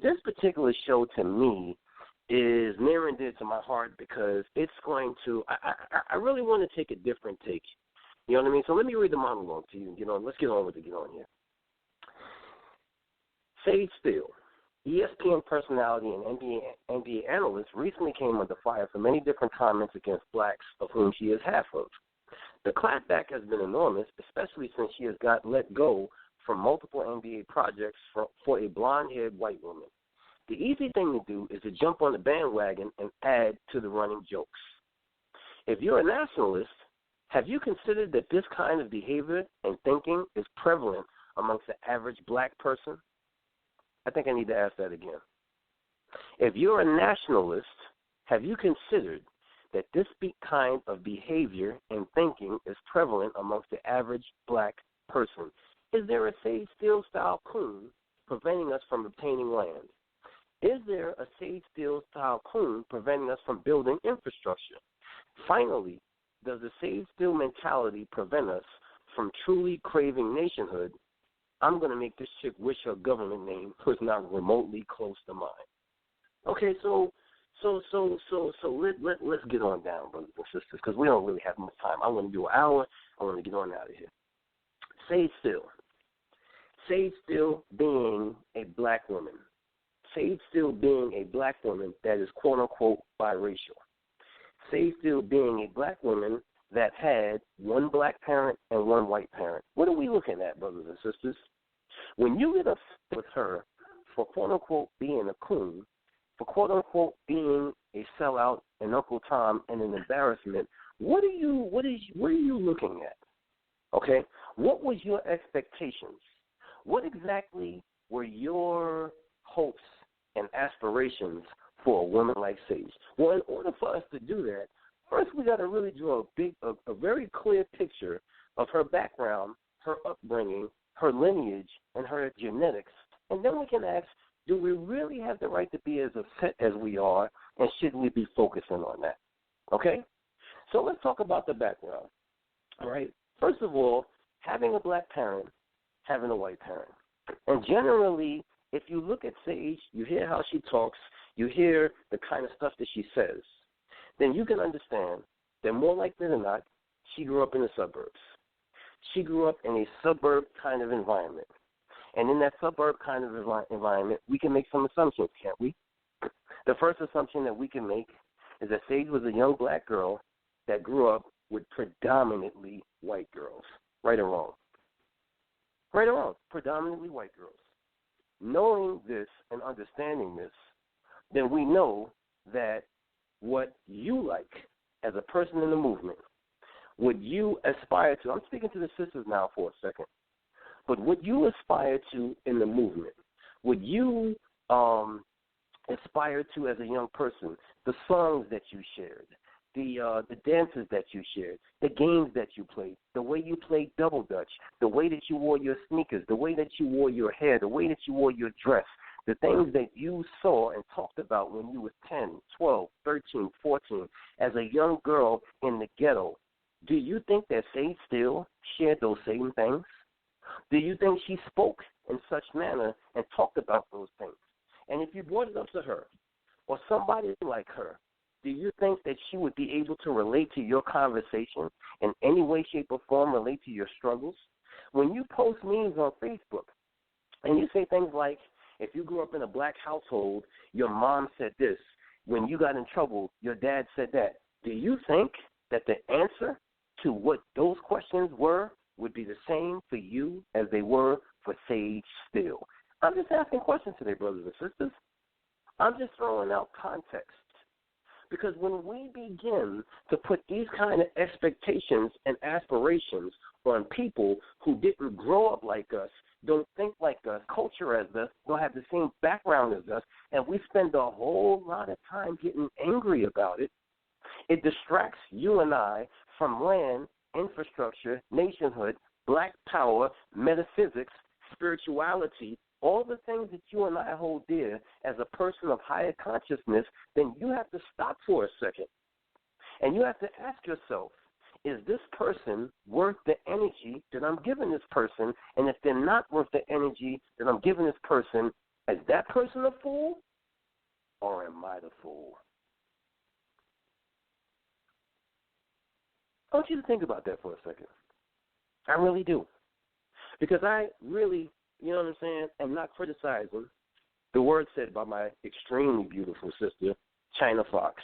this particular show to me is near and dear to my heart because it's going to, I really want to take a different take. You know what I mean? So let me read the monologue to you. You know, let's get on with it. Get on here. Sage Steele, ESPN personality and NBA analyst, recently came under fire for many different comments against blacks, of whom she is half of. The clapback has been enormous, especially since she has got let go from multiple NBA projects for a blonde-haired white woman. The easy thing to do is to jump on the bandwagon and add to the running jokes. If you're a nationalist, have you considered that this kind of behavior and thinking is prevalent amongst the average black person? I think I need to ask that again. If you're a nationalist, have you considered that this kind of behavior and thinking is prevalent amongst the average black person? Is there a Sage Steele-style Coon preventing us from obtaining land? Is there a Sage Steele-style Coon preventing us from building infrastructure? Finally, does the Sage Steele mentality prevent us from truly craving nationhood? I'm going to make this chick wish her government name was not remotely close to mine. Okay, so let's get on down, brothers and sisters, because we don't really have much time. I want to do an hour. I want to get on out of here. Sage Steele. Sage Steele being a black woman. Sage Steele being a black woman that is quote-unquote biracial. Sage Steele being a black woman that had one black parent and one white parent. What are we looking at, brothers and sisters? When you get upset with her for quote-unquote being a coon, for quote-unquote being a sellout, an Uncle Tom, and an embarrassment, what are you looking at? Okay? What was your expectations? What exactly were your hopes and aspirations for a woman like Sage? Well, in order for us to do that, first we got to really draw a very clear picture of her background, her upbringing, her lineage, and her genetics. And then we can ask, do we really have the right to be as upset as we are, and should we be focusing on that? Okay? So let's talk about the background. All right? First of all, having a black parent, having a white parent. And generally, if you look at Sage, you hear how she talks, you hear the kind of stuff that she says, then you can understand that more likely than not, she grew up in the suburbs. She grew up in a suburb kind of environment. And in that suburb kind of environment, we can make some assumptions, can't we? The first assumption that we can make is that Sage was a young black girl that grew up with predominantly white girls. Right or wrong? Right or wrong? Predominantly white girls. Knowing this and understanding this, then we know that what you like as a person in the movement, what you aspire to, I'm speaking to the sisters now for a second, but what you aspire to in the movement, what you aspire to as a young person, the songs that you shared, the dances that you shared, the games that you played, the way you played double dutch, the way that you wore your sneakers, the way that you wore your hair, the way that you wore your dress, the things that you saw and talked about when you were 10, 12, 13, 14, as a young girl in the ghetto, do you think that Sage Steele shared those same things? Do you think she spoke in such manner and talked about those things? And if you brought it up to her or somebody like her, do you think that she would be able to relate to your conversation in any way, shape, or form, relate to your struggles? When you post memes on Facebook and you say things like, if you grew up in a black household, your mom said this. When you got in trouble, your dad said that. Do you think that the answer to what those questions were would be the same for you as they were for Sage Steele? I'm just asking questions today, brothers and sisters. I'm just throwing out context. Because when we begin to put these kind of expectations and aspirations on people who didn't grow up like us, don't think like us, culture as us, don't have the same background as us, and we spend a whole lot of time getting angry about it, it distracts you and I from land, infrastructure, nationhood, black power, metaphysics, spirituality, all the things that you and I hold dear as a person of higher consciousness. Then you have to stop for a second. And you have to ask yourself, is this person worth the energy that I'm giving this person? And if they're not worth the energy that I'm giving this person, Is that person a fool, or am I the fool? I want you to think about that for a second. I really do. Because I really, you know what I'm saying, am not criticizing the words said by my extremely beautiful sister, China Fox,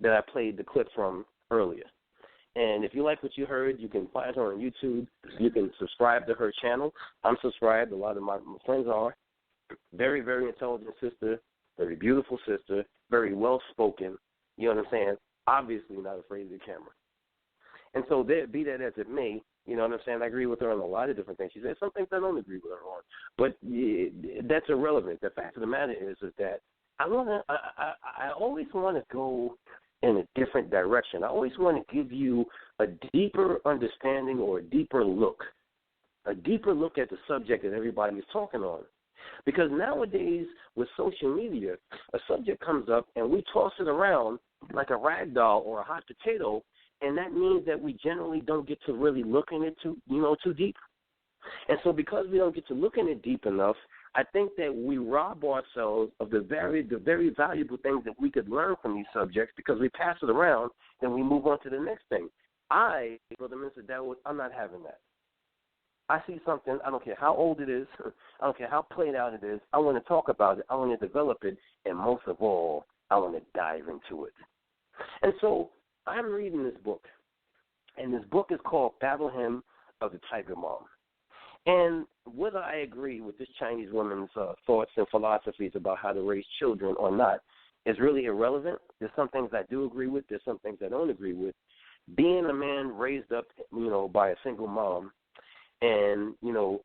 that I played the clip from earlier. And if you like what you heard, you can find her on YouTube. You can subscribe to her channel. I'm subscribed. A lot of my friends are. Very, very intelligent sister, very beautiful sister, very well-spoken. You know what I'm saying? Obviously not afraid of the camera. And so there, be that as it may, you know what I'm saying, I agree with her on a lot of different things. She said some things I don't agree with her on. But that's irrelevant. The fact of the matter is that I always want to go in a different direction. I always want to give you a deeper understanding or a deeper look at the subject that everybody is talking on. Because nowadays with social media, a subject comes up and we toss it around like a rag doll or a hot potato, and that means that we generally don't get to really look in it too deep. And so because we don't get to look in it deep enough, I think that we rob ourselves of the very valuable things that we could learn from these subjects because we pass it around and we move on to the next thing. Brother Minister Dawood, I'm not having that. I see something, I don't care how old it is, I don't care how played out it is, I want to talk about it, I want to develop it, and most of all, I want to dive into it. And so I'm reading this book, and this book is called Battle Hymn of the Tiger Mom. And whether I agree with this Chinese woman's thoughts and philosophies about how to raise children or not is really irrelevant. There's some things I do agree with. There's some things I don't agree with. Being a man raised up, by a single mom, and,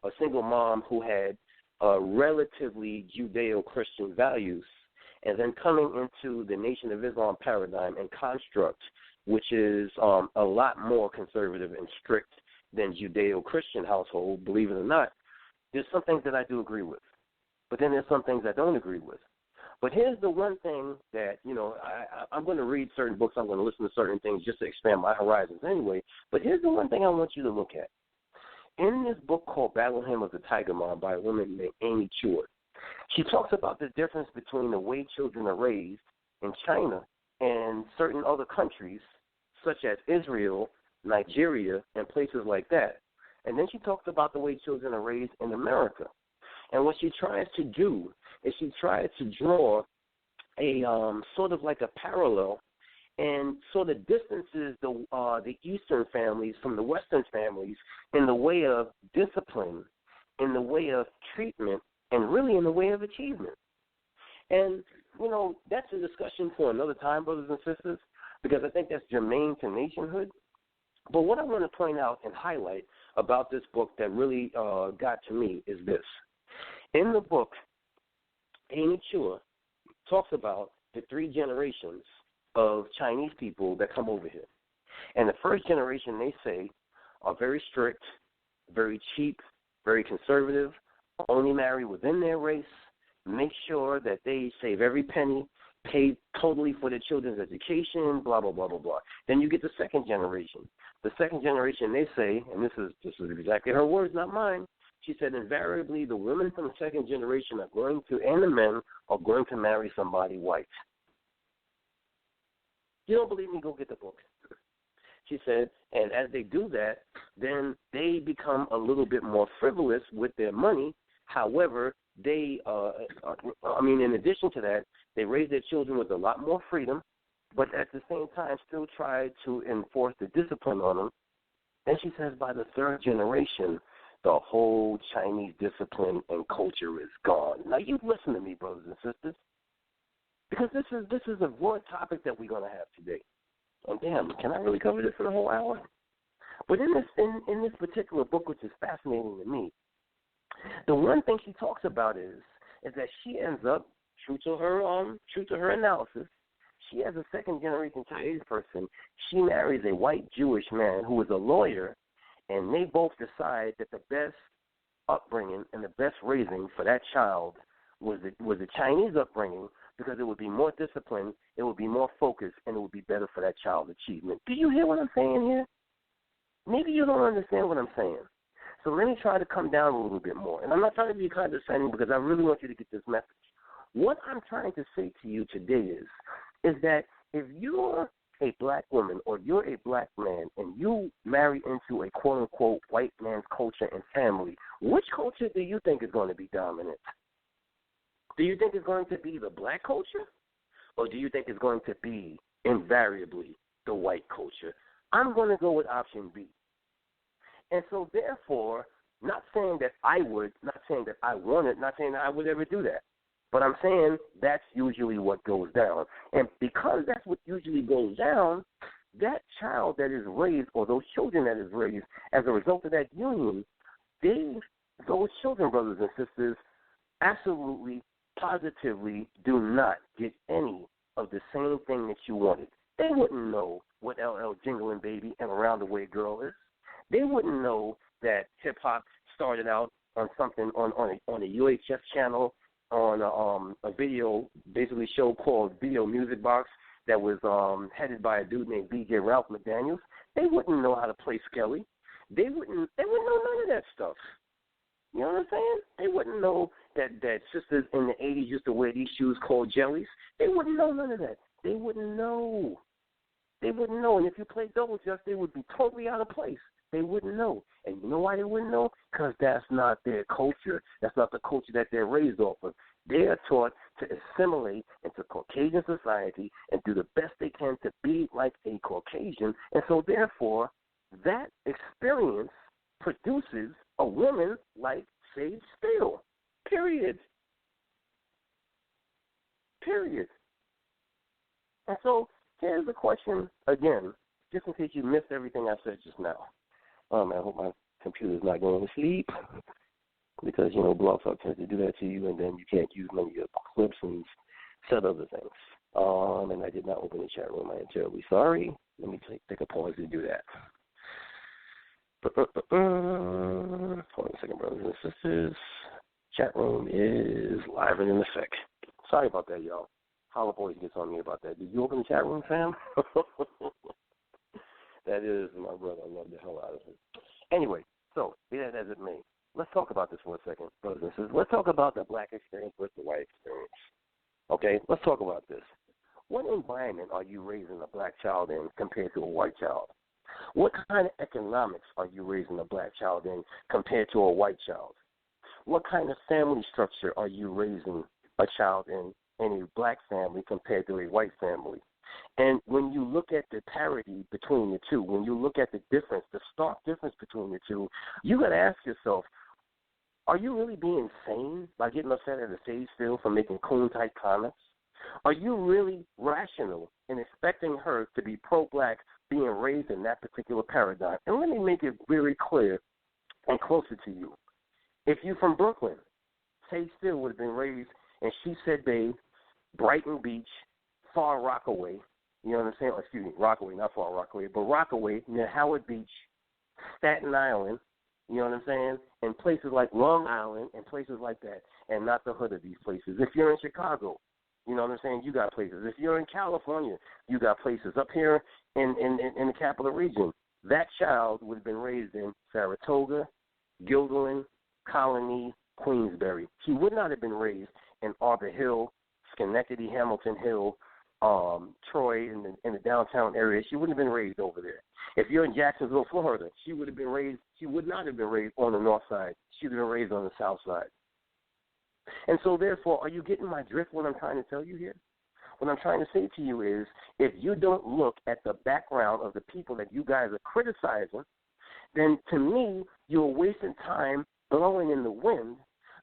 a single mom who had relatively Judeo-Christian values, and then coming into the Nation of Islam paradigm and construct, which is a lot more conservative and strict than Judeo-Christian household, believe it or not, there's some things that I do agree with. But then there's some things I don't agree with. But here's the one thing that, I'm going to read certain books, I'm going to listen to certain things just to expand my horizons anyway. But here's the one thing I want you to look at. In this book called Battle Hymn of the Tiger Mom by a woman named Amy Chua, she talks about the difference between the way children are raised in China and certain other countries, such as Israel, Nigeria, and places like that. And then she talks about the way children are raised in America. And what she tries to do is she tries to draw a sort of like a parallel and sort of distances the Eastern families from the Western families in the way of discipline, in the way of treatment, and really in the way of achievement. And, that's a discussion for another time, brothers and sisters, because I think that's germane to nationhood. But what I want to point out and highlight about this book that really got to me is this. In the book, Amy Chua talks about the three generations of Chinese people that come over here. And the first generation, they say, are very strict, very cheap, very conservative, only marry within their race, make sure that they save every penny, pay totally for their children's education, blah, blah, blah, blah, blah. Then you get the second generation. The second generation, they say, and this is exactly her words, not mine, she said invariably the women from the second generation are going to, and the men, are going to marry somebody white. You don't believe me? Go get the book. She said, and as they do that, then they become a little bit more frivolous with their money. However, they, in addition to that, they raise their children with a lot more freedom, but at the same time still try to enforce the discipline on them. Then she says by the third generation, the whole Chinese discipline and culture is gone. Now, you listen to me, brothers and sisters, because this is a broad topic that we're going to have today. And damn, can I really cover this in a whole hour? But in this particular book, which is fascinating to me, the one thing she talks about is that she ends up, true to her analysis, she as a second generation Chinese person, she marries a white Jewish man who is a lawyer, and they both decide that the best upbringing and the best raising for that child was the Chinese upbringing, because it would be more disciplined, it would be more focused, and it would be better for that child's achievement. Do you hear what I'm saying here? Maybe you don't understand what I'm saying. So let me try to come down a little bit more. And I'm not trying to be condescending because I really want you to get this message. What I'm trying to say to you today is that if you're a black woman or you're a black man and you marry into a quote-unquote white man's culture and family, which culture do you think is going to be dominant? Do you think it's going to be the black culture? Or do you think it's going to be invariably the white culture? I'm going to go with option B. And so therefore, not saying that I would, not saying that I want it, not saying that I would ever do that. But I'm saying that's usually what goes down. And because that's what usually goes down, that child that is raised or those children that is raised as a result of that union, those children, brothers and sisters, absolutely, positively do not get any of the same thing that you wanted. They wouldn't know what LL Jingling Baby and Around the Way Girl is. They wouldn't know that hip-hop started out on something on a UHF channel on a video, basically show called Video Music Box that was headed by a dude named DJ Ralph McDaniels. They wouldn't know how to play Skelly. They wouldn't know none of that stuff. You know what I'm saying? They wouldn't know that sisters in the 80s used to wear these shoes called jellies. They wouldn't know none of that. They wouldn't know. They wouldn't know. And if you played double just, they would be totally out of place. They wouldn't know. And you know why they wouldn't know? Because that's not their culture. That's not the culture that they're raised off of. They are taught to assimilate into Caucasian society and do the best they can to be like a Caucasian. And so, therefore, that experience produces a woman like Sage Steele. Period. And so, here's the question again, just in case you missed everything I said just now. I hope my computer's not going to sleep because, Blog Talk tends to do that to you, and then you can't use none of your clips and set other things. And I did not open the chat room. I am terribly sorry. Let me take a pause to do that. Hold on a second, brothers and sisters. Chat room is live and in effect. Sorry about that, y'all. Hollop always gets on me about that. Did you open the chat room, Sam? That is my brother. I love the hell out of him. Anyway, so be that as it may, let's talk about this for a second, brothers and sisters. Let's talk about the black experience versus the white experience. Okay, let's talk about this. What environment are you raising a black child in compared to a white child? What kind of economics are you raising a black child in compared to a white child? What kind of family structure are you raising a child in a black family compared to a white family? And when you look at the parity between the two, when you look at the difference, the stark difference between the two, you got to ask yourself, are you really being sane by getting upset at a Sage Steele for making Coon-type comments? Are you really rational in expecting her to be pro-black being raised in that particular paradigm? And let me make it very clear and closer to you. If you're from Brooklyn, Sage Steele would have been raised in She Said Babe, Brighton Beach, Far Rockaway, you know what I'm saying? Excuse me, Rockaway, not Far Rockaway, but Rockaway near Howard Beach, Staten Island, you know what I'm saying? And places like Long Island and places like that, and not the hood of these places. If you're in Chicago, you know what I'm saying, you got places. If you're in California, you got places. Up here in the capital region, that child would have been raised in Saratoga, Guilderland, Colony, Queensbury. He would not have been raised in Arbor Hill, Schenectady, Hamilton Hill, Troy in the downtown area. She wouldn't have been raised over there. If you're in Jacksonville, Florida, she would not have been raised on the north side. She would have been raised on the south side. And so, therefore, are you getting my drift, what I'm trying to tell you here? What I'm trying to say to you is, if you don't look at the background of the people that you guys are criticizing, then to me, you're wasting time blowing in the wind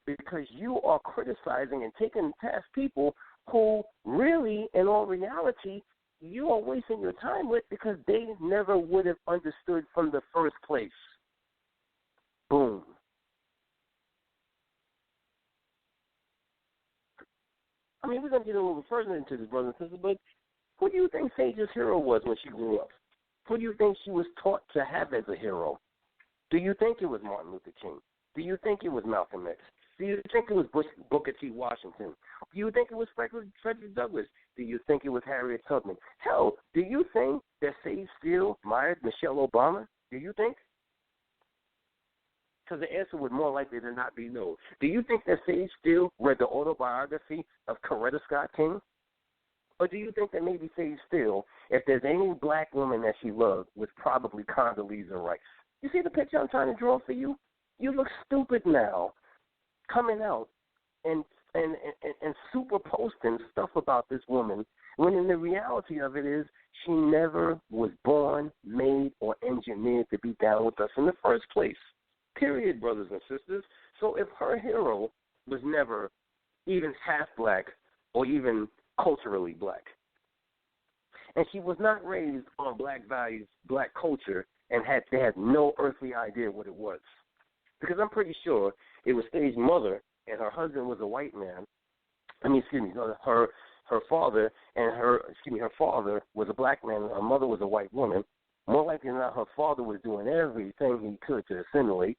because you are criticizing and taking past people who really, in all reality, you are wasting your time with because they never would have understood from the first place. Boom. I mean, we're going to get a little further into this, brothers and sisters, but who do you think Sage's hero was when she grew up? Who do you think she was taught to have as a hero? Do you think it was Martin Luther King? Do you think it was Malcolm X? Do you think it was Booker T. Washington? Do you think it was Frederick Douglass? Do you think it was Harriet Tubman? Hell, do you think that Sage Steele admired Michelle Obama? Do you think? Because the answer would more likely than not be no. Do you think that Sage Steele read the autobiography of Coretta Scott King? Or do you think that maybe Sage Steele, if there's any black woman that she loved, was probably Condoleezza Rice? You see the picture I'm trying to draw for you? You look stupid now, coming out and super posting stuff about this woman, when in the reality of it is she never was born, made, or engineered to be down with us in the first place. Period, brothers and sisters. So if her hero was never even half black or even culturally black, and she was not raised on black values, black culture, and they had no earthly idea what it was, because I'm pretty sure it was Stage's mother and her husband was a white man. Her father was a black man and her mother was a white woman. More likely than not, her father was doing everything he could to assimilate.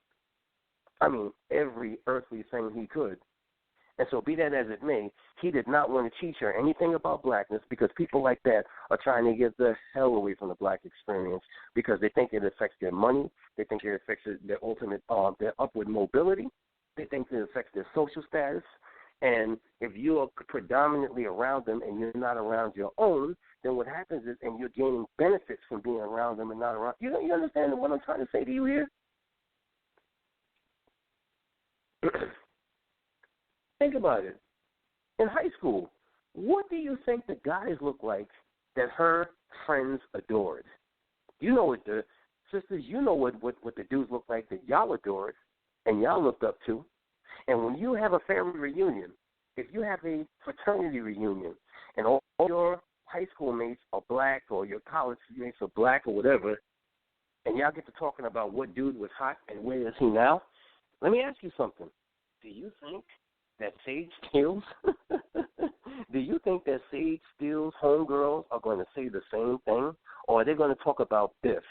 Every earthly thing he could. And so be that as it may, he did not want to teach her anything about blackness, because people like that are trying to get the hell away from the black experience, because they think it affects their money, they think it affects their ultimate, their upward mobility, they think it affects their social status. And if you are predominantly around them and you're not around your own, then what happens is, and you're gaining benefits from being around them and not around, you understand what I'm trying to say to you here? Think about it. In high school, what do you think the guys look like that her friends adored? You know what the sisters, you know what the dudes look like that y'all adored and y'all looked up to. And when you have a family reunion, if you have a fraternity reunion and all your high school mates are black or your college mates are black or whatever, and y'all get to talking about what dude was hot and where is he now, let me ask you something. Do you think that Sage Steele's homegirls are going to say the same thing? Or are they going to talk about Biff?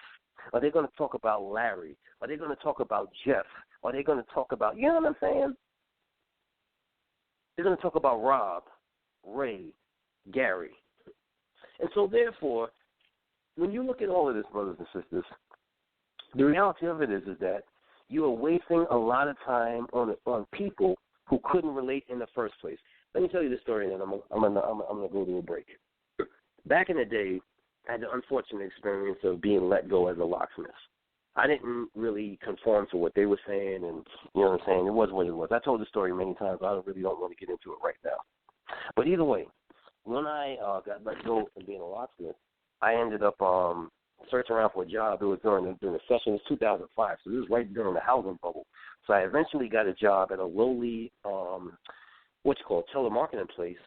Are they going to talk about Larry? Are they going to talk about Jeff? Are they going to talk about, you know what I'm saying? They're going to talk about Rob, Ray, Gary. And so therefore, when you look at all of this, brothers and sisters, the reality of it is that you are wasting a lot of time on people who couldn't relate in the first place. Let me tell you this story, and then I'm gonna go to a break. Back in the day, I had the unfortunate experience of being let go as a locksmith. I didn't really conform to what they were saying, and you know what I'm saying. It was what it was. I told the story many times. But I don't want to get into it right now. But either way, when I got let go from being a locksmith, I ended up searching around for a job. It was during the session. It was 2005, so this was right during the housing bubble. So I eventually got a job at a lowly, telemarketing place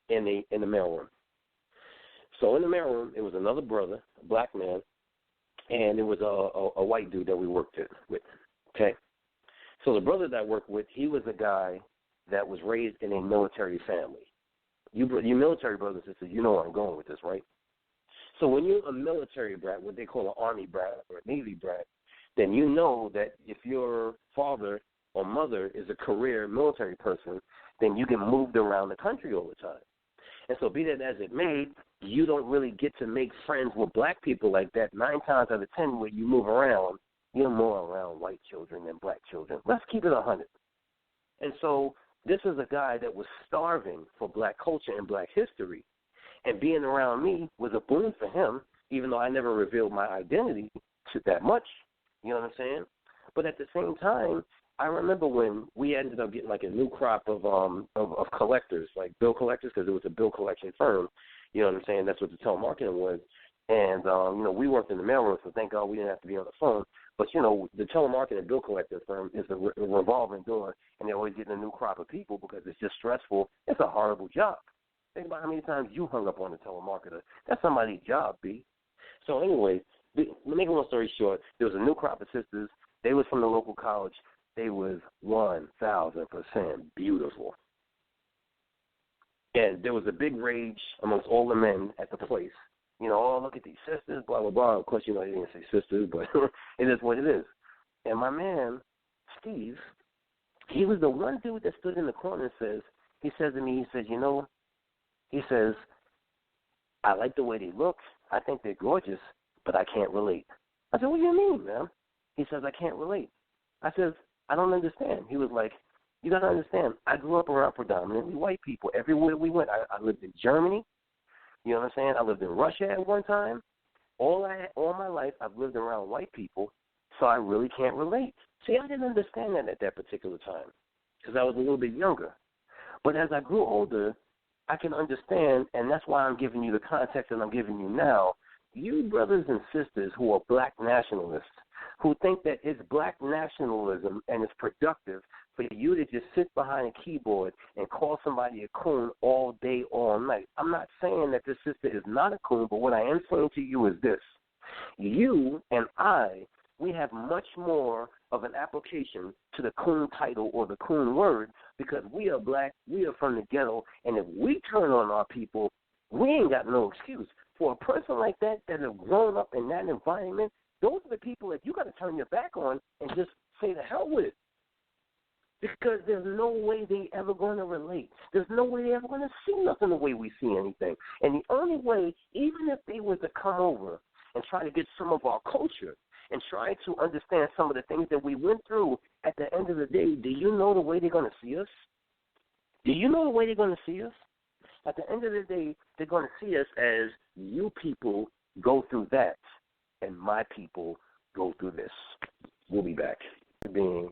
in the mailroom. So in the mailroom, it was another brother, a black man, and it was a white dude that we worked with. Okay. So the brother that I worked with, he was a guy that was raised in a military family. You military brothers and sisters, you know where I'm going with this, right? So when you're a military brat, what they call an Army brat or a Navy brat, then you know that if your father or mother is a career military person, then you get moved around the country all the time. And so be that as it may, you don't really get to make friends with black people like that. 9 times out of 10 when you move around, you're more around white children than black children. Let's keep it 100. And so this is a guy that was starving for black culture and black history. And being around me was a boon for him, even though I never revealed my identity to that much. You know what I'm saying? But at the same time, I remember when we ended up getting like a new crop of collectors, like bill collectors, because it was a bill collection firm. You know what I'm saying? That's what the telemarketing was. And, we worked in the mailroom, so thank God we didn't have to be on the phone. But, the telemarketing bill collector firm is a revolving door, and they're always getting a new crop of people because it's just stressful. It's a horrible job. Think about how many times you hung up on a telemarketer. That's somebody's job, B. So anyway, make a long story short, there was a new crop of sisters. They was from the local college. They was 1,000% beautiful. And there was a big rage amongst all the men at the place. Look at these sisters, blah, blah, blah. Of course, they didn't say sisters, but it is what it is. And my man, Steve, he was the one dude that stood in the corner and he says to me, he says, I like the way they look. I think they're gorgeous, but I can't relate. I said, what do you mean, man? He says, I can't relate. I says, I don't understand. He was like, you got to understand, I grew up around predominantly white people. Everywhere we went, I lived in Germany. You know what I'm saying? I lived in Russia at one time. All my life, I've lived around white people, so I really can't relate. See, I didn't understand that at that particular time because I was a little bit younger. But as I grew older, I can understand, and that's why I'm giving you the context that I'm giving you now. You brothers and sisters who are black nationalists, who think that it's black nationalism and it's productive for you to just sit behind a keyboard and call somebody a coon all day, all night. I'm not saying that this sister is not a coon, but what I am saying to you is this. You and I, we have much more of an application to the coon title or the coon word because we are black, we are from the ghetto, and if we turn on our people, we ain't got no excuse. For a person like that have grown up in that environment, those are the people that you got to turn your back on and just say the hell with it. Because there's no way they ever going to relate. There's no way they ever going to see nothing the way we see anything. And the only way, even if they were to come over and try to get some of our culture and try to understand some of the things that we went through, at the end of the day, do you know the way they're going to see us? Do you know the way they're going to see us? At the end of the day, they're going to see us as you people go through that and my people go through this. We'll be back. Being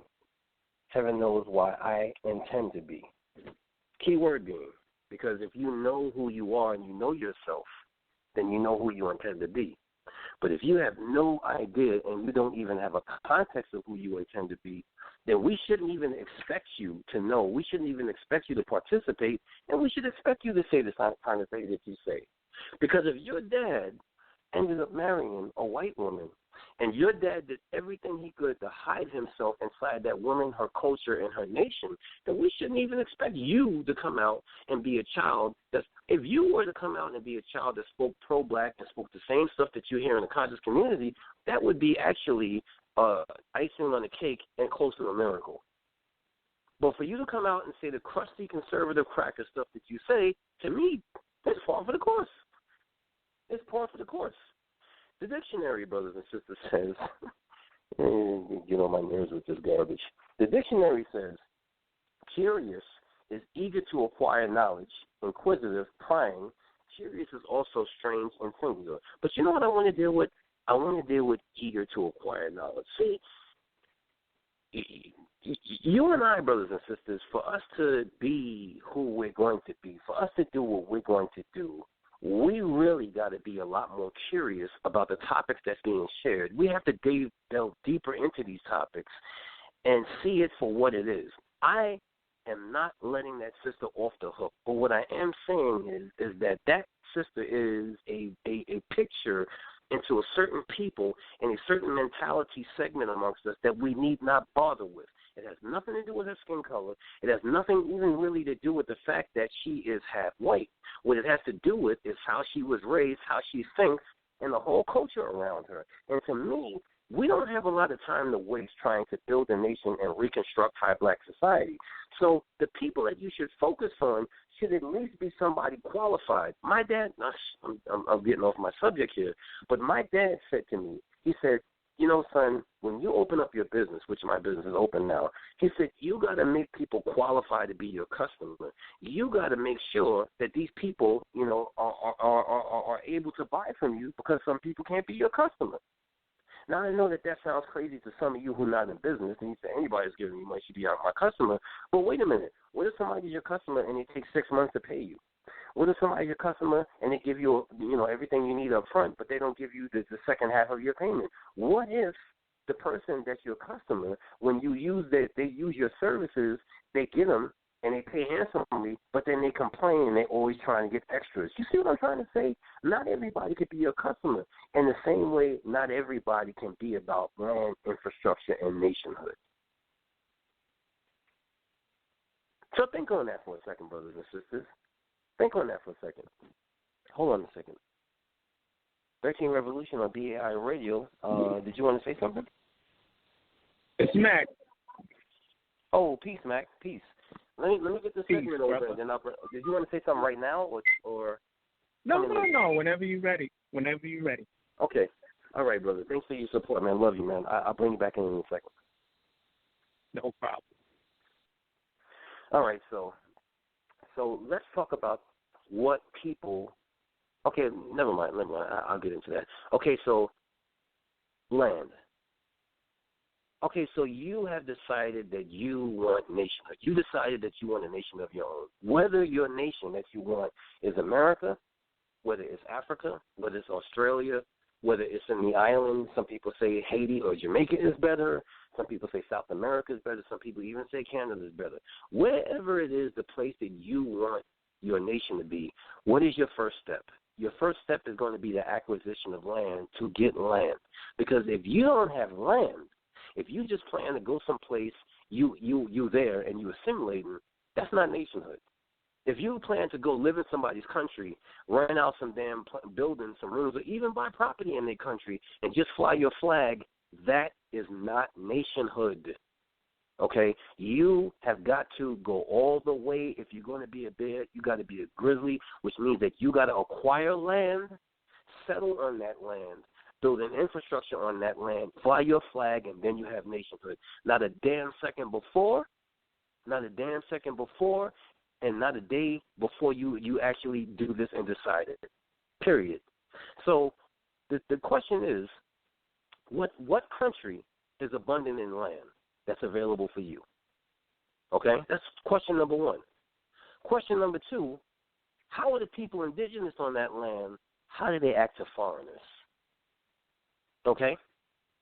heaven knows why I intend to be. Key word being, because if you know who you are and you know yourself, then you know who you intend to be. But if you have no idea and you don't even have a context of who you intend to be, then we shouldn't even expect you to know. We shouldn't even expect you to participate, and we should expect you to say the kind of thing that you say. Because if your dad ended up marrying a white woman, and your dad did everything he could to hide himself inside that woman, her culture, and her nation, then we shouldn't even expect you to come out and be a child. If you were to come out and be a child that spoke pro-black and spoke the same stuff that you hear in the conscious community, that would be actually icing on the cake and close to a miracle. But for you to come out and say the crusty conservative cracker stuff that you say, to me, that's par for the course. It's par for the course. The dictionary, brothers and sisters, says, get on my nerves with this garbage. The dictionary says, curious is eager to acquire knowledge, inquisitive, prying. Curious is also strange and singular. But you know what I want to deal with? I want to deal with eager to acquire knowledge. See, you and I, brothers and sisters, for us to be who we're going to be, for us to do what we're going to do, we really got to be a lot more curious about the topics that's being shared. We have to delve deeper into these topics and see it for what it is. I am not letting that sister off the hook, but what I am saying is that sister is a picture into a certain people and a certain mentality segment amongst us that we need not bother with. It has nothing to do with her skin color. It has nothing even really to do with the fact that she is half white. What it has to do with is how she was raised, how she thinks, and the whole culture around her. And to me, we don't have a lot of time to waste trying to build a nation and reconstruct high black society. So the people that you should focus on should at least be somebody qualified. My dad, I'm getting off my subject here, but my dad said to me, he said, you know, son, when you open up your business, which my business is open now, he said, you got to make people qualified to be your customer. You got to make sure that these people, you know, are able to buy from you because some people can't be your customer. Now, I know that sounds crazy to some of you who are not in business, and you say anybody's giving me money should be my customer. But wait a minute. What if somebody's your customer and it takes 6 months to pay you? What if somebody's your customer and they give you, everything you need up front, but they don't give you the second half of your payment? What if the person that's your customer, when you they use your services, they get them and they pay handsomely, but then they complain and they're always trying to get extras? You see what I'm trying to say? Not everybody could be your customer. In the same way, not everybody can be about land, infrastructure, and nationhood. So think on that for a second, brothers and sisters. Think on that for a second. Hold on a second. 13 Revolution on BAI Radio. Did you want to say something? It's Mac. Oh, peace, Mac. Peace. Let me get this segment over, and then did you want to say something right now, or? No. Whenever you're ready. Okay. All right, brother. Thanks for your support, man. Love you, man. I'll bring you back in a second. No problem. All right, so let's talk about what people. Okay, never mind. I'll get into that. Okay, so land. Okay, so you have decided that you want nationhood. You decided that you want a nation of your own. Whether your nation that you want is America, whether it's Africa, whether it's Australia, whether it's in the islands. Some people say Haiti or Jamaica is better. Some people say South America is better. Some people even say Canada is better. Wherever it is, the place that you want your nation to be, what is your first step? Your first step is going to be the acquisition of land to get land. Because if you don't have land, if you just plan to go someplace, you there and you assimilating, that's not nationhood. If you plan to go live in somebody's country, rent out some damn buildings, some rooms, or even buy property in their country and just fly your flag, that is not nationhood. Okay? You have got to go all the way. If you're going to be a bear, you got to be a grizzly, which means that you got to acquire land, settle on that land, build an infrastructure on that land, fly your flag, and then you have nationhood. Not a damn second before, and not a day before you actually do this and decide it, period. So the question is, what country is abundant in land that's available for you? Okay? That's question number one. Question number two, how are the people indigenous on that land, how do they act to foreigners? Okay?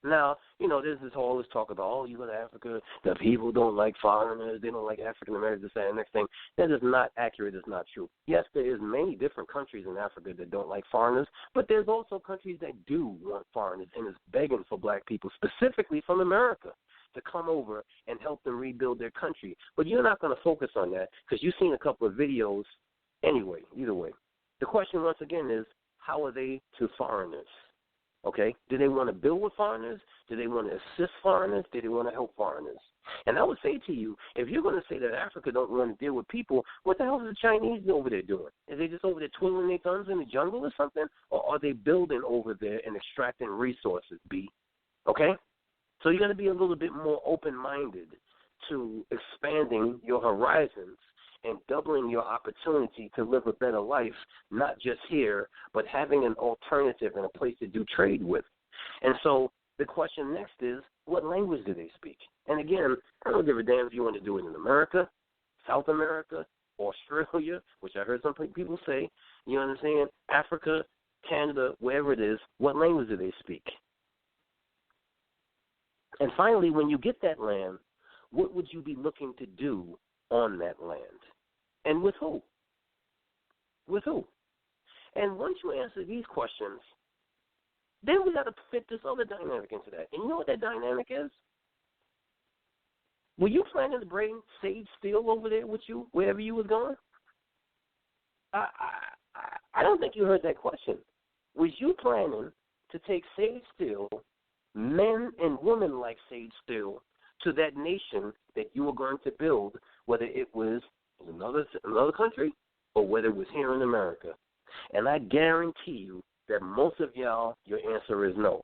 Now, there's all this talk about, you go to Africa, the people don't like foreigners, they don't like African Americans, this, that, and next thing. That is not accurate, it's not true. Yes, there is many different countries in Africa that don't like foreigners, but there's also countries that do want foreigners and is begging for black people, specifically from America, to come over and help them rebuild their country. But you're not going to focus on that because you've seen a couple of videos anyway, either way. The question, once again, is how are they to foreigners? Okay? Do they want to build with foreigners? Do they want to assist foreigners? Do they want to help foreigners? And I would say to you, if you're going to say that Africa don't want to deal with people, what the hell is the Chinese over there doing? Are they just over there twiddling their thumbs in the jungle or something? Or are they building over there and extracting resources, B? Okay? So you got to be a little bit more open-minded to expanding your horizons and doubling your opportunity to live a better life, not just here, but having an alternative and a place to do trade with. And so the question next is, what language do they speak? And again, I don't give a damn if you want to do it in America, South America, Australia, which I heard some people say, you understand, Africa, Canada, wherever it is, what language do they speak? And finally, when you get that land, what would you be looking to do on that land? And with who? With who? And once you answer these questions, then we got to fit this other dynamic into that. And you know what that dynamic is? Were you planning to bring Sage Steele over there with you wherever you was going? I don't think you heard that question. Was you planning to take Sage Steele, men and women like Sage Steele, to that nation that you were going to build, whether it was another country or whether it was here in America? And I guarantee you that most of y'all, your answer is no.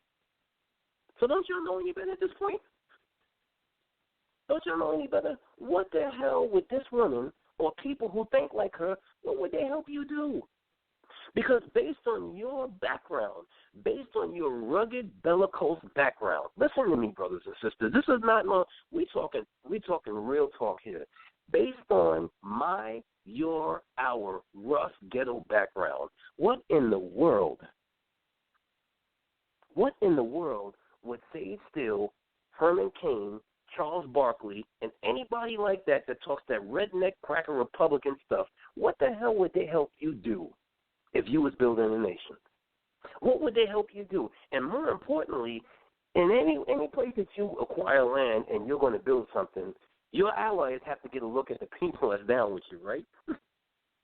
So don't y'all know any better at this point? Don't y'all know any better? What the hell would this woman or people who think like her, what would they help you do? Because based on your background, based on your rugged, bellicose background, listen to me, brothers and sisters. This is not no. We talking real talk here. Based on our rough ghetto background, what in the world would Sage Steele, Herman Cain, Charles Barkley, and anybody like that talks that redneck cracker Republican stuff, what the hell would they help you do if you was building a nation? What would they help you do? And more importantly, in any place that you acquire land and you're going to build something, your allies have to get a look at the people that's down with you, right?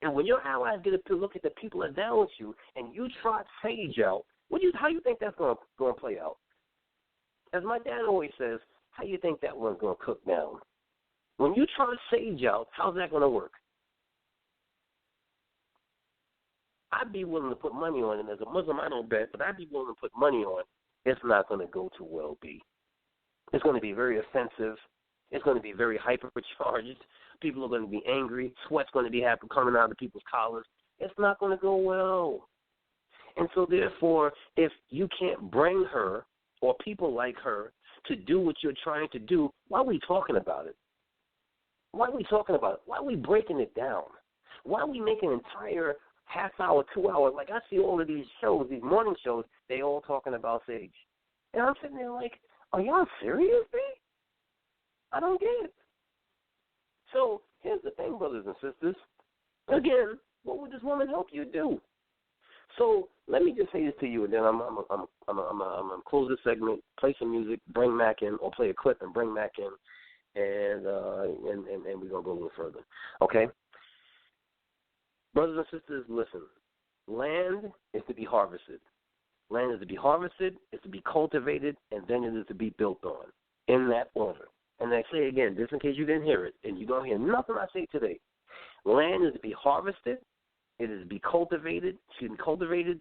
And when your allies get a look at the people that's down with you and you trot Sage out, how you think that's going to play out? As my dad always says, how you think that one's going to cook down? When you trot Sage out, how's that going to work? I'd be willing to put money on it. As a Muslim, I don't bet, but I'd be willing to put money on it's not going to go too well, B. It's going to be very offensive. It's going to be very hypercharged. People are going to be angry. Sweat's going to be coming out of people's collars. It's not going to go well. And so, therefore, if you can't bring her or people like her to do what you're trying to do, why are we talking about it? Why are we talking about it? Why are we breaking it down? Why are we making an entire half hour, 2 hours? Like, I see all of these shows, these morning shows, they all talking about Sage. And I'm sitting there like, are y'all serious, B? I don't get it. So here's the thing, brothers and sisters. Again, what would this woman help you do? So let me just say this to you, and then I'm gonna close this segment, play some music, bring Mac in, or play a clip and bring Mac in, and we're gonna go a little further. Okay, brothers and sisters, listen. Land is to be harvested. Land is to be harvested, is to be cultivated, and then it is to be built on, in that order. And I say again, just in case you didn't hear it, and you don't hear nothing I say today, land is to be harvested, it is to be cultivated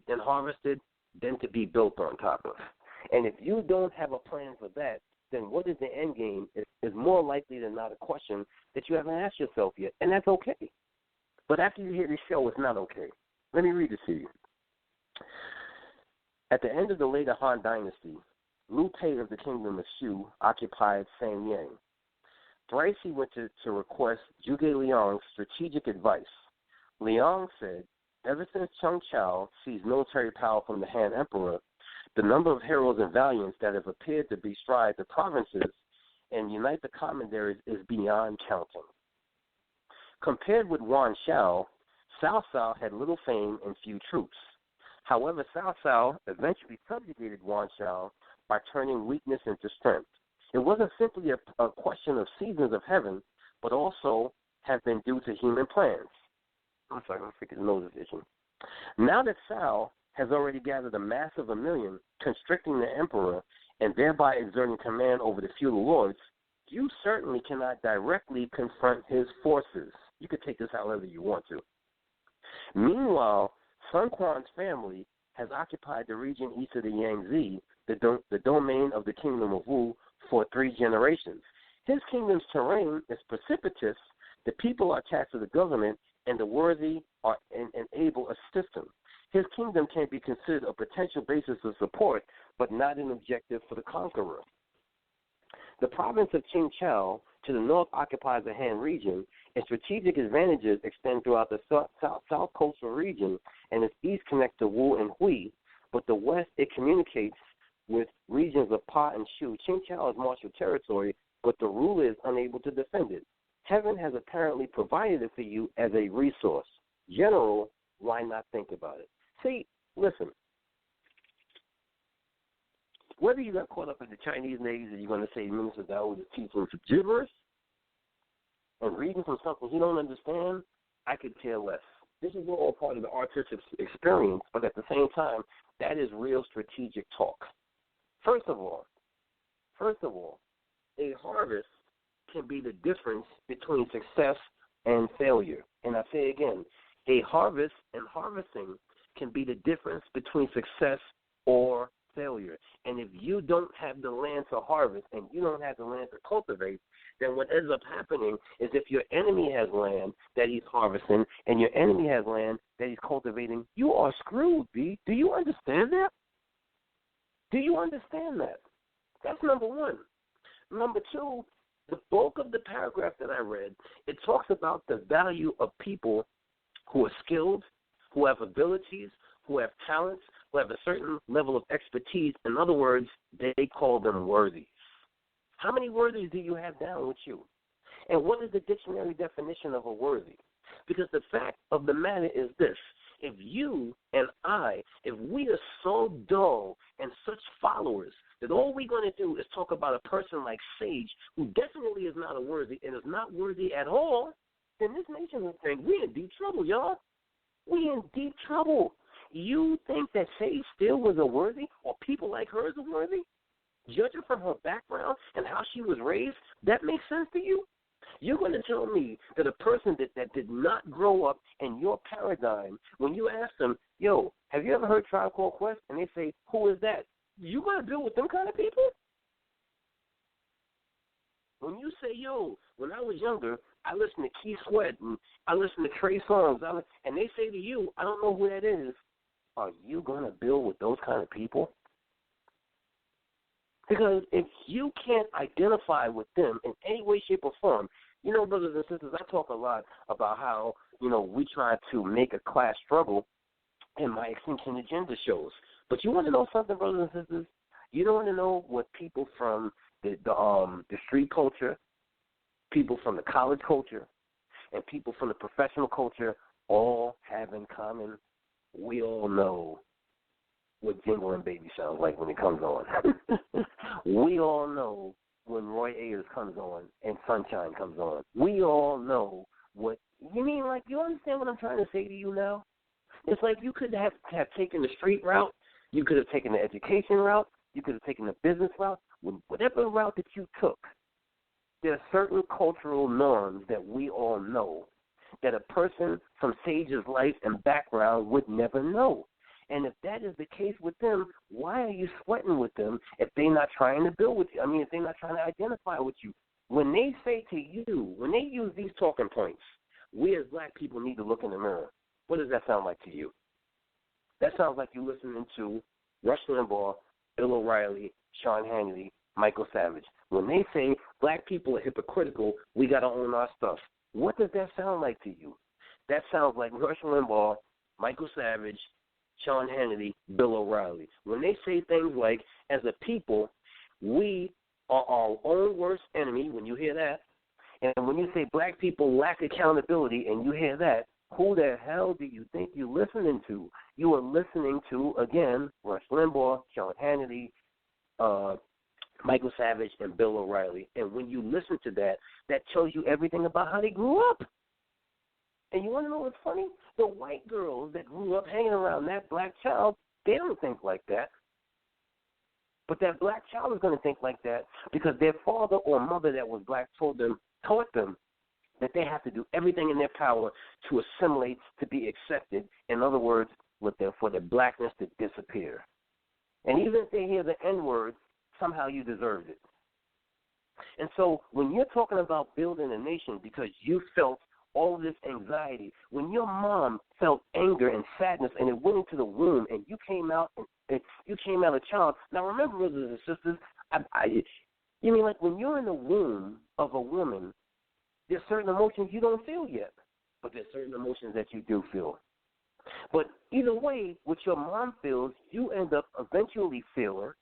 and harvested, then to be built on top of. And if you don't have a plan for that, then what is the end game is more likely than not a question that you haven't asked yourself yet, and that's okay. But after you hear this show, it's not okay. Let me read it to you. At the end of the later Han Dynasty, Liu Pei of the kingdom of Shu occupied Sanyang. Thrice he went to request Zhuge Liang's strategic advice. Liang said, ever since Cheng Chao seized military power from the Han Emperor, the number of heroes and valiants that have appeared to bestride the provinces and unite the commanderies is beyond counting. Compared with Yuan Shao, Cao Cao had little fame and few troops. However, Cao Cao eventually subjugated Yuan Shao by turning weakness into strength. It wasn't simply a question of seasons of heaven, but also have been due to human plans. I'm sorry, my freaking nose is itching. Now that Cao has already gathered a mass of 1 million, constricting the emperor and thereby exerting command over the feudal lords, you certainly cannot directly confront his forces. You could take this however you want to. Meanwhile, Sun Quan's family has occupied the region east of the Yangtze, the domain of the kingdom of Wu, for 3 generations. His kingdom's terrain is precipitous, the people are attached to the government, and the worthy are and able assist him. His kingdom can be considered a potential basis of support, but not an objective for the conqueror. The province of Qingqiao to the north occupies the Han region, and strategic advantages extend throughout the south coastal region, and its east connects to Wu and Hui, but the west it communicates with regions of Pa and Shu. Qingqiao is martial territory, but the ruler is unable to defend it. Heaven has apparently provided it for you as a resource. General, why not think about it? See, listen, whether you got caught up in the Chinese names and you're going to say Minister Daoud is teaching some gibberish and reading from something he don't understand, I could care less. This is all part of the artistic experience, but at the same time, that is real strategic talk. First of all, a harvest can be the difference between success and failure. And I say again, a harvest and harvesting can be the difference between success or failure. And if you don't have the land to harvest and you don't have the land to cultivate, then what ends up happening is if your enemy has land that he's harvesting and your enemy has land that he's cultivating, you are screwed, B. Do you understand that? Do you understand that? That's number one. Number two, the bulk of the paragraph that I read, it talks about the value of people who are skilled, who have abilities, who have talents, who have a certain level of expertise. In other words, they call them worthies. How many worthies do you have down with you? And what is the dictionary definition of a worthy? Because the fact of the matter is this. If you and I, if we are so dull and such followers that all we're going to do is talk about a person like Sage, who definitely is not a worthy and is not worthy at all, then this nation will think we're in deep trouble, y'all. We're in deep trouble. You think that Sage Steele was a worthy or people like her is a worthy? Judging from her background and how she was raised, that makes sense to you? You're going to tell me that a person that did not grow up in your paradigm, when you ask them, yo, have you ever heard Tribe Called Quest? And they say, who is that? You going to deal with them kind of people? When you say, yo, when I was younger, I listened to Keith Sweat and I listened to Trey Songz, and they say to you, I don't know who that is, are you going to build with those kind of people? Because if you can't identify with them in any way, shape, or form, you know, brothers and sisters, I talk a lot about how, you know, we try to make a class struggle in my Extinction Agenda shows. But you want to know something, brothers and sisters? You don't want to know what people from the street culture, people from the college culture, and people from the professional culture all have in common? We all know what Jingle and Baby sounds like when it comes on. We all know when Roy Ayers comes on and Sunshine comes on. We all know what you mean. Like, you understand what I'm trying to say to you now? It's like you could have taken the street route, you could have taken the education route, you could have taken the business route. Whatever route that you took, there are certain cultural norms that we all know that a person from Sage's life and background would never know. And if that is the case with them, why are you sweating with them if they're not trying to build with you? I mean, if they're not trying to identify with you. When they say to you, when they use these talking points, we as black people need to look in the mirror. What does that sound like to you? That sounds like you listening to Rush Limbaugh, Bill O'Reilly, Sean Hannity, Michael Savage. When they say black people are hypocritical, we got to own our stuff. What does that sound like to you? That sounds like Rush Limbaugh, Michael Savage, Sean Hannity, Bill O'Reilly. When they say things like, as a people, we are our own worst enemy, when you hear that, and when you say black people lack accountability and you hear that, who the hell do you think you're listening to? You are listening to, again, Rush Limbaugh, Sean Hannity, Michael Savage, and Bill O'Reilly. And when you listen to that, that tells you everything about how they grew up. And you want to know what's funny? The white girls that grew up hanging around that black child, they don't think like that. But that black child is going to think like that because their father or mother that was black taught them that they have to do everything in their power to assimilate, to be accepted. In other words, for their blackness to disappear. And even if they hear the N-word, somehow you deserved it. And so when you're talking about building a nation because you felt all of this anxiety, when your mom felt anger and sadness and it went into the womb and you came out and you came out a child. Now remember, brothers and sisters, you mean like when you're in the womb of a woman, there's certain emotions you don't feel yet, but there's certain emotions that you do feel. But either way, what your mom feels, you end up eventually feeling,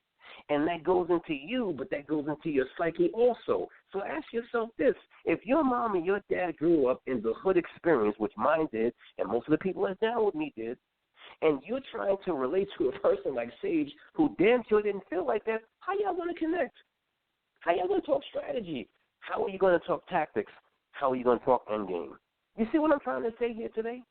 and that goes into you, but that goes into your psyche also. So ask yourself this. If your mom and your dad grew up in the hood experience, which mine did, and most of the people that's down with me did, and you're trying to relate to a person like Sage who damn sure didn't feel like that, how y'all going to connect? How y'all going to talk strategy? How are you going to talk tactics? How are you going to talk endgame? You see what I'm trying to say here today?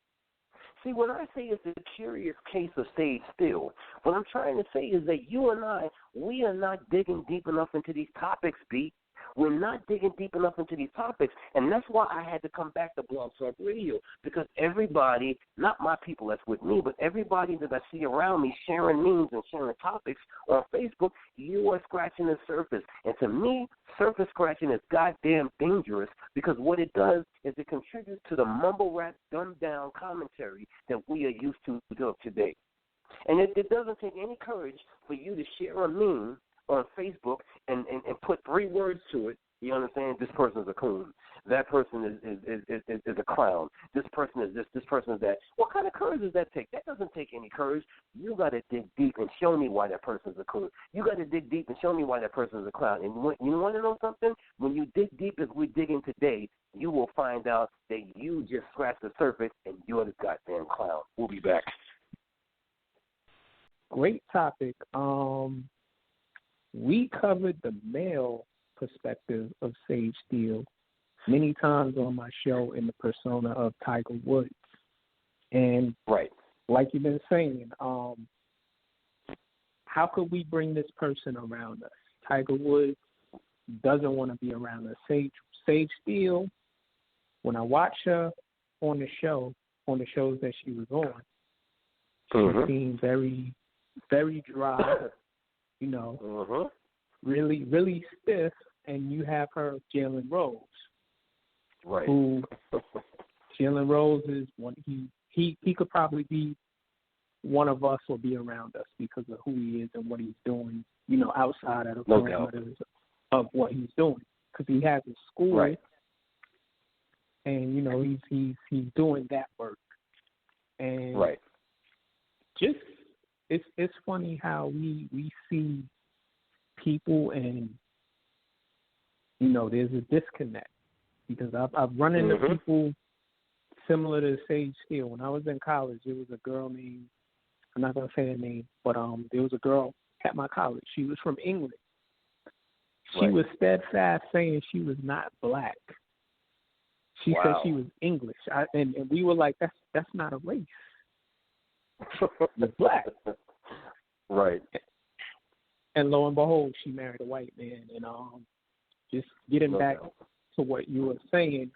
See, when I say it's a curious case of Sage Steele, what I'm trying to say is that you and I, we are not digging deep enough into these topics, B. We're not digging deep enough into these topics, and that's why I had to come back to Blog Talk Radio, because everybody, not my people that's with me, but everybody that I see around me sharing memes and sharing topics on Facebook, you are scratching the surface. And to me, surface scratching is goddamn dangerous, because what it does is it contributes to the mumble rap, dumbed-down commentary that we are used to today. And it doesn't take any courage for you to share a meme on Facebook and put 3 words to it. You understand? This person is a coon. That person is a clown. This person is this. This person is that. What kind of courage does that take? That doesn't take any courage. You got to dig deep and show me why that person is a coon. You got to dig deep and show me why that person is a clown. And you want to know something? When you dig deep as we're digging today, you will find out that you just scratched the surface and you're the goddamn clown. We'll be back. Great topic. We covered the male perspective of Sage Steele many times on my show in the persona of Tiger Woods. And right, like you've been saying, how could we bring this person around us? Tiger Woods doesn't want to be around us. Sage Steele, when I watch her on the shows that she was on, she seemed very, very dry, really, really stiff, and you have her, Jalen Rose. Right. Who Jalen Rose is one. He could probably be one of us or be around us because of who he is and what he's doing. You know, outside of the parameters of what he's doing, because he has a school, right. and you know he's doing that work. And right. Just it's funny how we see people, and you know there's a disconnect, because I've run into people similar to Sage Steele. When I was in college, there was a girl named, I'm not gonna say her name, but there was a girl at my college. She was from England. She was steadfast saying she was not black. She said she was English, and we were like, that's not a race. You're black. Right. And lo and behold, she married a white man. And just getting back to what you were saying,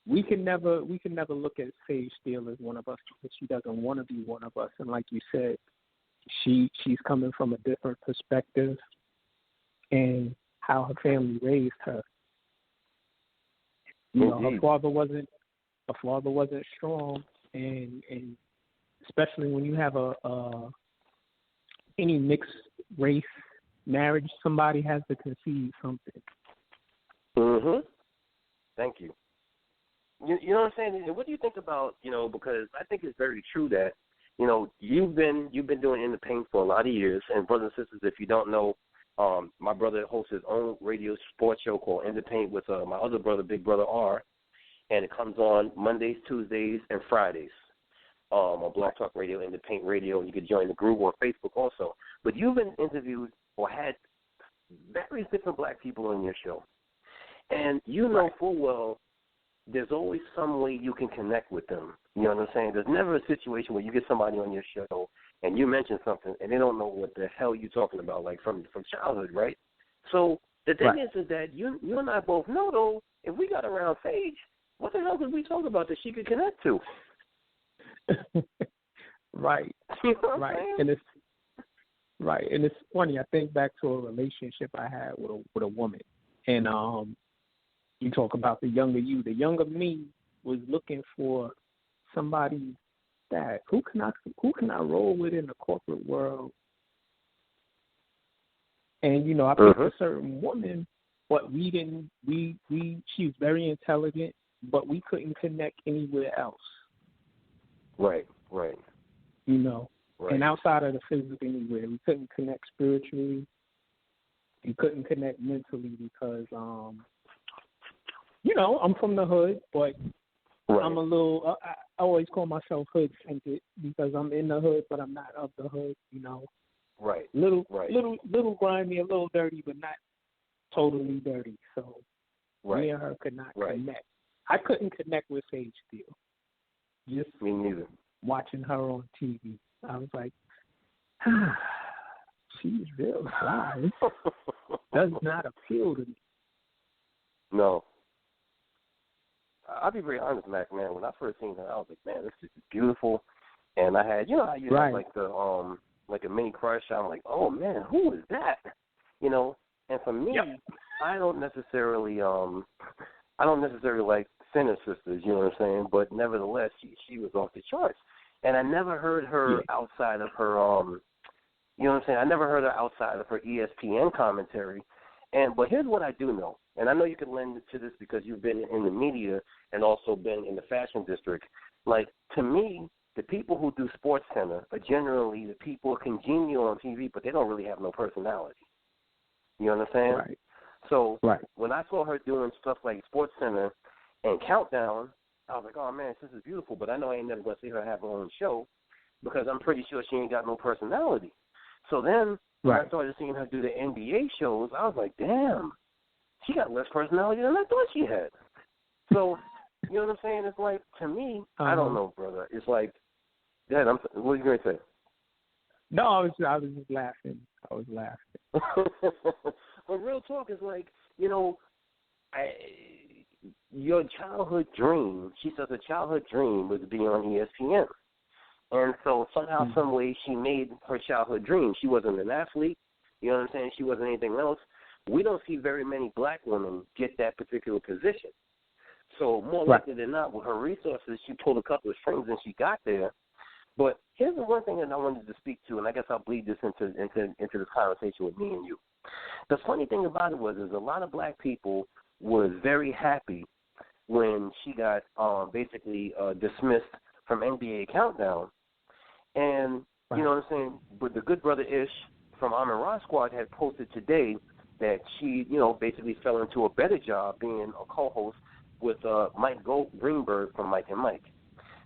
we can never look at Sage Steele as one of us, because she doesn't want to be one of us. And like you said, she's coming from a different perspective and how her family raised her. You know, her father wasn't strong, and especially when you have any mixed race marriage, somebody has to concede something. Thank you. You know what I'm saying? And what do you think about, you know, because I think it's very true that, you know, you've been doing In the Paint for a lot of years, and brothers and sisters, if you don't know, my brother hosts his own radio sports show called In the Paint with my other brother, Big Brother R, and it comes on Mondays, Tuesdays, and Fridays on Blog Talk Radio, In the Paint Radio, and you can join the group on Facebook also. But you've been interviewed or had various different black people on your show, and you know full well there's always some way you can connect with them. You know what I'm saying? There's never a situation where you get somebody on your show and you mention something and they don't know what the hell you're talking about, like from childhood, right? So the thing is that you and I both know, though, if we got around Sage, what the hell did we talk about that she could connect to? Right. You know right. And it's funny. I think back to a relationship I had with a woman, and you talk about the younger you. The younger me was looking for somebody that who can I roll with in the corporate world. And you know, I picked a certain woman, but she was very intelligent, but we couldn't connect anywhere else. Right. You know, and outside of the physical anywhere, we couldn't connect spiritually. We couldn't connect mentally because, you know, I'm from the hood, but I'm a little. I always call myself hood-centered because I'm in the hood, but I'm not of the hood. You know, little grimy, a little dirty, but not totally dirty. So me and her could not connect. I couldn't connect with Sage Steele. Just me neither. Watching her on TV, I was like, she's real fly. Does not appeal to me. No. I'll be very honest, Mac, man. When I first seen her, I was like, man, this is beautiful. And I had, you know how you have like the like a mini crush. I'm like, oh man, who is that? You know. And for me, I don't necessarily like Sinner Sisters, you know what I'm saying? But nevertheless, she was off the charts. And I never heard her outside of her, you know what I'm saying? I never heard her outside of her ESPN commentary. But here's what I do know, and I know you can lend to this because you've been in the media and also been in the fashion district. Like, to me, the people who do Sports Center are generally the people congenial on TV, but they don't really have no personality. You understand? Right. So when I saw her doing stuff like Sports Center and Countdown, I was like, oh, man, this is beautiful, but I know I ain't never going to see her have her own show because I'm pretty sure she ain't got no personality. So then when I started seeing her do the NBA shows, I was like, damn, she got less personality than I thought she had. So, you know what I'm saying? It's like, to me, I don't know, brother. It's like, Dad, what are you going to say? No, I was just laughing. I was laughing. But real talk is like, you know, your childhood dream, she says a childhood dream was to be on ESPN. And so somehow, some way, she made her childhood dream. She wasn't an athlete, you know what I'm saying? She wasn't anything else. we don't see very many black women get that particular position. So more likely than not, with her resources, she pulled a couple of strings and she got there. But here's the one thing that I wanted to speak to, and I guess I'll bleed this into this conversation with me and you. The funny thing about it is a lot of black people was very happy when she got basically dismissed from NBA Countdown. And, you know what I'm saying, but the good brother Ish from Amon Ra Squad had posted today that she, basically fell into a better job being a co-host with Mike Greenberg from Mike and Mike.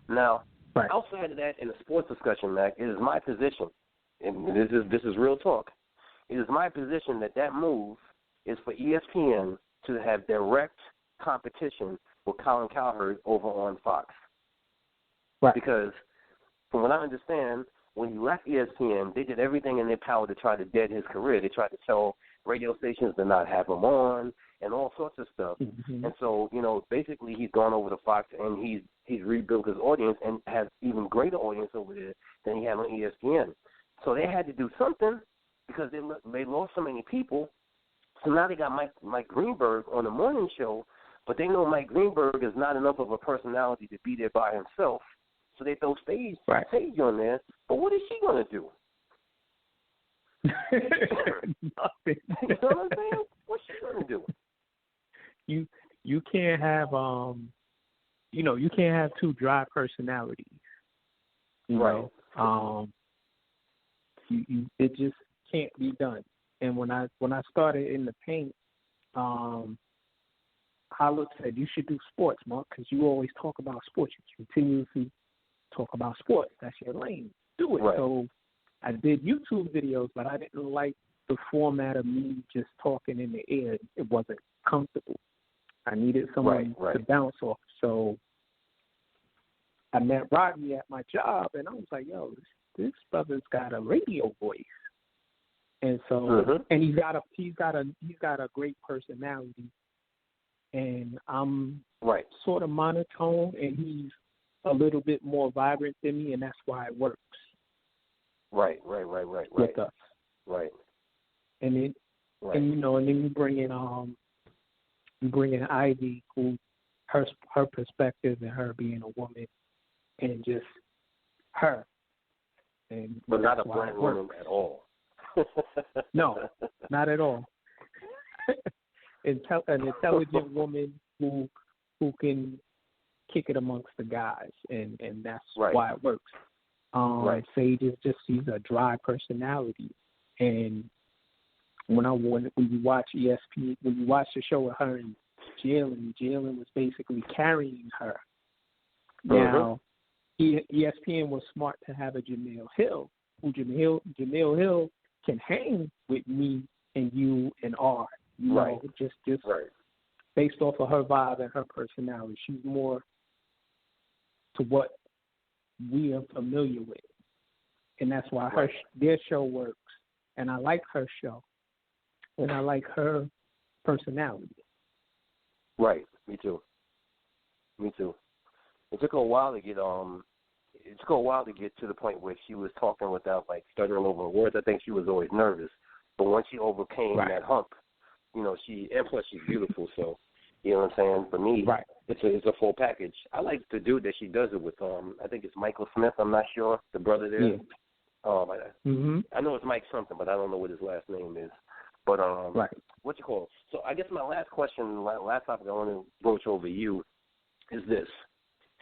Now, outside of that, in the sports discussion, Mac, it is my position, and this is real talk, it is my position that move is for ESPN to have direct competition with Colin Cowherd over on Fox. Right. Because from what I understand, when he left ESPN, they did everything in their power to try to dead his career. They tried to tell radio stations to not have him on and all sorts of stuff. Mm-hmm. And so, basically he's gone over to Fox and he's rebuilt his audience and has even greater audience over there than he had on ESPN. So they had to do something because they lost so many people. So now they got Mike Greenberg on the morning show, but they know Mike Greenberg is not enough of a personality to be there by himself. So they throw Sage on there. But what is she going to do? Nothing. You know what I'm saying? What's she going to do? You can't have you can't have two dry personalities. You it just can't be done. And when I started in the paint, Hollow said you should do sports, Mark, because you always talk about sports. You continuously talk about sports. That's your lane. Do it. Right. So I did YouTube videos, but I didn't like the format of me just talking in the air. It wasn't comfortable. I needed someone to bounce off. So I met Rodney at my job, and I was like, yo, this brother's got a radio voice. And so, and he's got a great personality, and I'm sort of monotone, and he's a little bit more vibrant than me, and that's why it works. Right. With us. Right. And then, and then you bring in Ivy, who her perspective and her being a woman, and just her. And but not a black woman at all. No, not at all. An intelligent woman who can kick it amongst the guys, and that's why it works. Sage is just, she's a dry personality, and when you watch ESPN, when you watch the show with her and Jalen was basically carrying her. Now, ESPN was smart to have a Jamil Hill, who Jamil Hill can hang with me and you and R. Just based off of her vibe and her personality. She's more to what we are familiar with. And that's why their show works. And I like her show. And I like her personality. Right. Me too. It took a while to get to the point where she was talking without stuttering over her words. I think she was always nervous. But once she overcame that hump, and plus she's beautiful, so you know what I'm saying? For me, it's a full package. I like the dude that she does it with. I think it's Michael Smith. I'm not sure, the brother there. Yeah. I know it's Mike something, but I don't know what his last name is. But what you call? So I guess my last question, last topic I want to broach over you is this.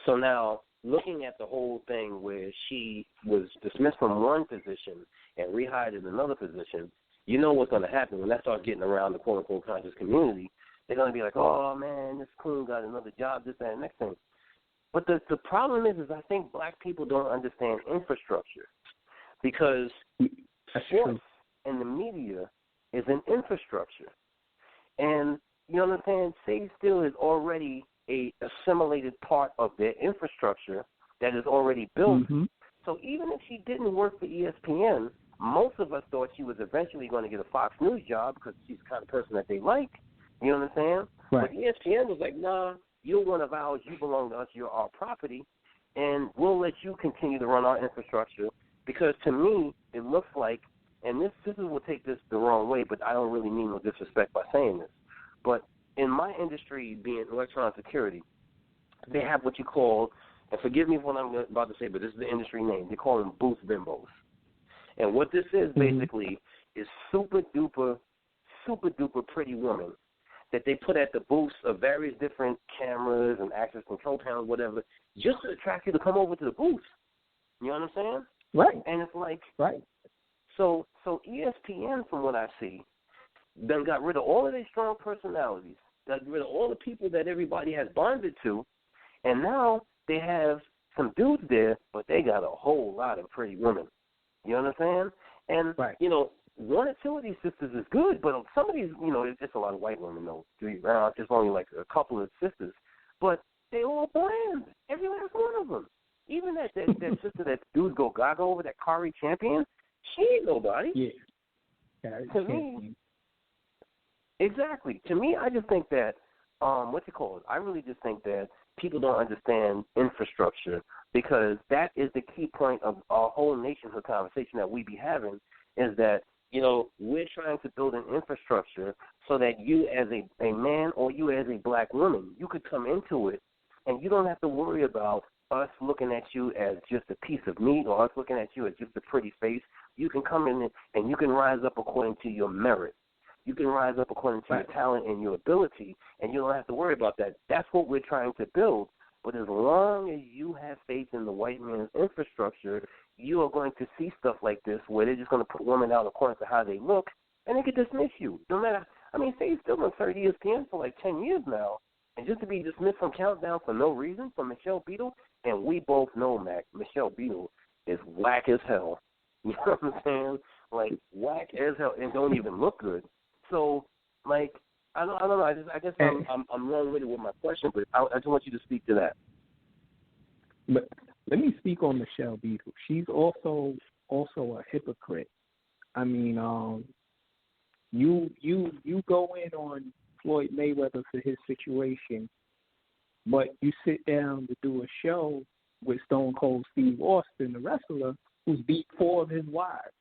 So now, looking at the whole thing where she was dismissed from one position and rehired in another position, you know what's going to happen when that starts getting around the quote-unquote conscious community. They're going to be like, oh, man, this Coon got another job, this, that, and next thing. But the problem is I think black people don't understand infrastructure, because sports and the media is an infrastructure. And, you know what I'm saying, Sage Steele is already a assimilated part of their infrastructure that is already built. So even if she didn't work for ESPN, most of us thought she was eventually going to get a Fox News job because she's the kind of person that they like. You know what I'm saying? But ESPN was like, nah, you're one of ours. You belong to us. You're our property. And we'll let you continue to run our infrastructure, because to me it looks like and this will take this the wrong way, but I don't really mean no disrespect by saying this. But in my industry, being electronic security, they have what you call, and forgive me for what I'm about to say, but this is the industry name. They call them booth bimbos. And what this is basically is super duper pretty women that they put at the booths of various different cameras and access control panels, whatever, just to attract you to come over to the booth. You know what I'm saying? Right. And it's like, right. So ESPN, from what I see, then got rid of all of their strong personalities, got rid of all the people that everybody has bonded to, and now they have some dudes there, but they got a whole lot of pretty women. You know what I'm saying? And, you know, one or two of these sisters is good, but some of these, you know, it's a lot of white women, though. It's only like a couple of sisters. But they all bland, every last one of them. Even that sister that dudes go gaga over, that Kari Champion, she ain't nobody. Yeah. To me, exactly. To me, I just think that, I really just think that people don't understand infrastructure, because that is the key point of our whole nationhood conversation that we be having, is that, you know, we're trying to build an infrastructure so that you as a man or you as a black woman, you could come into it and you don't have to worry about us looking at you as just a piece of meat or us looking at you as just a pretty face. You can come in and you can rise up according to your merit. You can rise up according to your talent and your ability, and you don't have to worry about that. That's what we're trying to build. But as long as you have faith in the white man's infrastructure, you are going to see stuff like this where they're just going to put women out according to how they look, and they can dismiss you. No matter, I mean, say you've still been 30 ESPN for like 10 years now, and just to be dismissed from Countdown for no reason from Michelle Beadle, and we both know, Mac, Michelle Beadle is whack as hell. You know what I'm saying? Like, whack as hell, and don't even look good. So, like, I don't know. I guess I'm long-winded with my question, but I just want you to speak to that. But let me speak on Michelle Beadle. She's also a hypocrite. I mean, you go in on Floyd Mayweather for his situation, but you sit down to do a show with Stone Cold Steve Austin, the wrestler, who's beat 4 of his wives.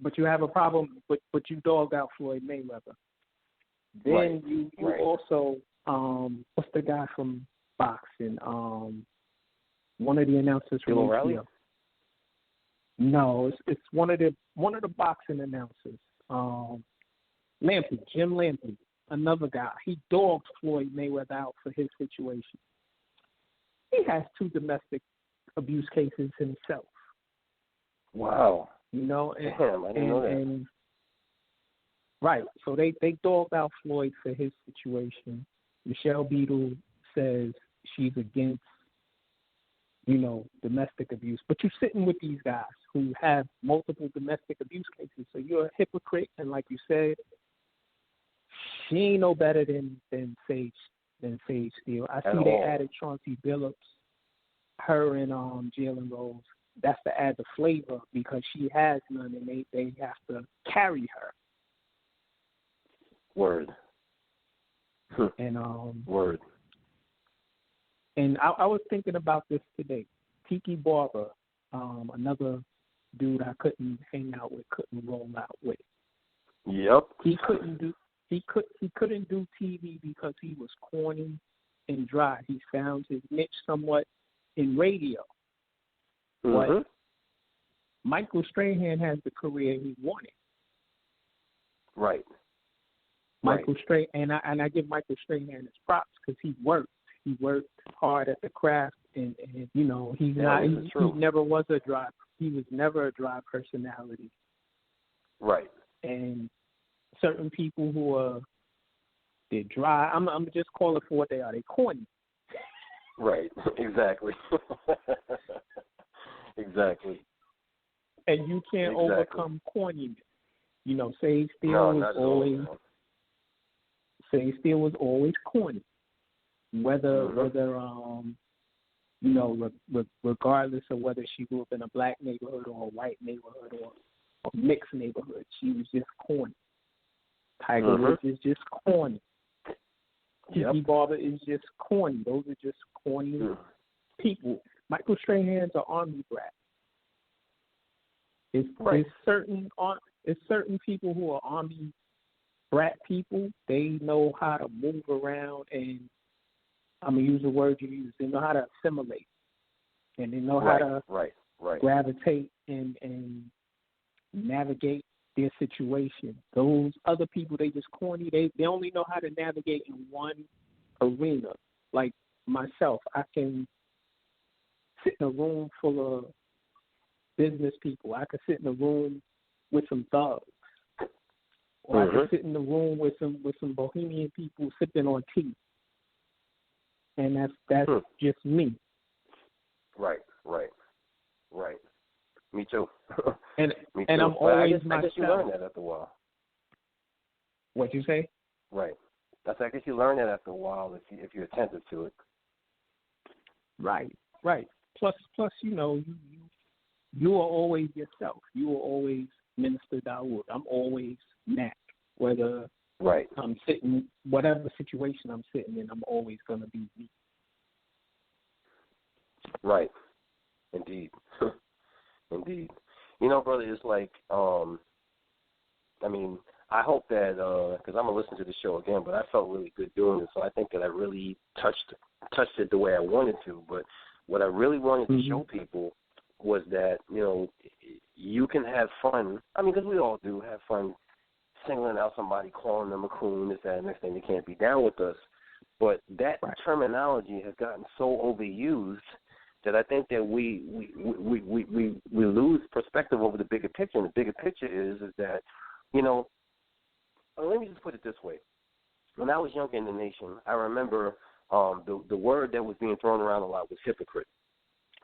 But you have a problem, but you dog out Floyd Mayweather. Then you also, what's the guy from boxing? One of the announcers from HBO. No, it's one of the boxing announcers. Jim Lampley, another guy. He dogged Floyd Mayweather out for his situation. He has 2 domestic abuse cases himself. Wow. You know, I didn't know that. And right. So they dogged out Floyd for his situation. Michelle Beadle says she's against, you know, domestic abuse. But you're sitting with these guys who have multiple domestic abuse cases. So you're a hypocrite, and like you said, she ain't no better than Sage Steele. I see they added Chauncey Billups, her and Jalen Rose. That's to add the flavor, because she has none, and they have to carry her. Word. And word. And I was thinking about this today. Tiki Barber, another dude I couldn't hang out with, couldn't roll out with. Yep. He couldn't do TV because he was corny and dry. He found his niche somewhat in radio. But Michael Strahan has the career he wanted. Right. Michael Strahan, and I give Michael Strahan his props because he worked. He worked hard at the craft, and you know, he never was a dry. He was never a dry personality. Right. And certain people who they're dry. I'm just call it for what they are. They corny. Right. Exactly. Exactly. And you can't overcome corniness. You know, Sage Steele was always corny. Whether you know, regardless of whether she grew up in a black neighborhood or a white neighborhood or a mixed neighborhood, she was just corny. Tiger Woods is just corny. Tiki Barber is just corny. Those are just corny people. Michael Strahan's an army brat. It's certain people who are army brat people. They know how to move around, and I'm gonna use the word you use. They know how to assimilate, and they know how to gravitate and navigate their situation. Those other people, they just corny. They only know how to navigate in one arena. Like myself, I can sit in a room full of business people. I could sit in a room with some thugs, or I could sit in the room with some bohemian people sipping on tea, and that's just me. Right. Me too. And Me and too. I'm always I guess you myself. learn that after a while. What you say? Right. I guess you learn that after a while if you're attentive to it. Right. Plus, you are always yourself. You are always Minister Dawood. I'm always Mac. Whether I'm sitting, whatever situation I'm sitting in, I'm always going to be me. Right. Indeed. Indeed. Brother, it's like, I hope that, because I'm going to listen to the show again, but I felt really good doing it, so I think that I really touched it the way I wanted to. But what I really wanted to show people was that, you can have fun. Because we all do have fun singling out somebody, calling them a coon, this, that, and next thing, they can't be down with us. But that terminology has gotten so overused that I think that we lose perspective over the bigger picture. And the bigger picture is that, let me just put it this way. When I was younger in the nation, I remember the word that was being thrown around a lot was hypocrite.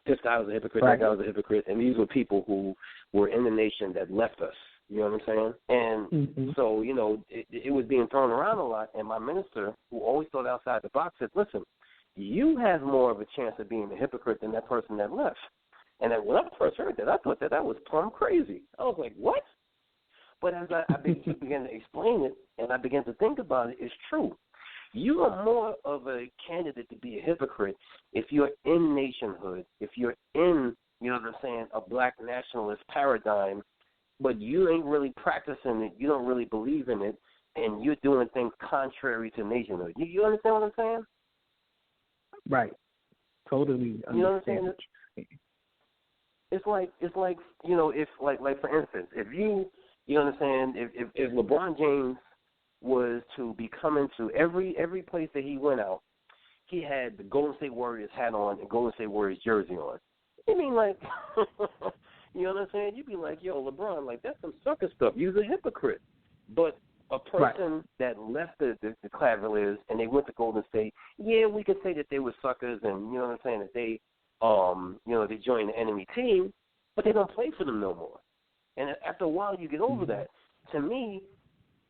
This guy was a hypocrite, that guy was a hypocrite, and these were people who were in the nation that left us. You know what I'm saying? And so, it was being thrown around a lot, and my minister, who always thought outside the box, said, listen, you have more of a chance of being a hypocrite than that person that left. And then when I first heard that, I thought that was plumb crazy. I was like, what? But as I began to explain it and I began to think about it, it's true. You are more of a candidate to be a hypocrite if you're in nationhood, if you're in, a black nationalist paradigm, but you ain't really practicing it, you don't really believe in it, and you're doing things contrary to nationhood. You understand what I'm saying? Right. Totally understand. You know what I'm saying? It's like if for instance, if you understand, if LeBron James was to be coming to every place that he went out, he had the Golden State Warriors hat on and Golden State Warriors jersey on. You mean like, you know what I'm saying? You'd be like, yo, LeBron, like that's some sucker stuff. You're a hypocrite. But a person that left the Cavaliers and they went to Golden State, yeah, we could say that they were suckers and, you know what I'm saying, that they, they joined the enemy team, but they don't play for them no more. And after a while you get over that. To me,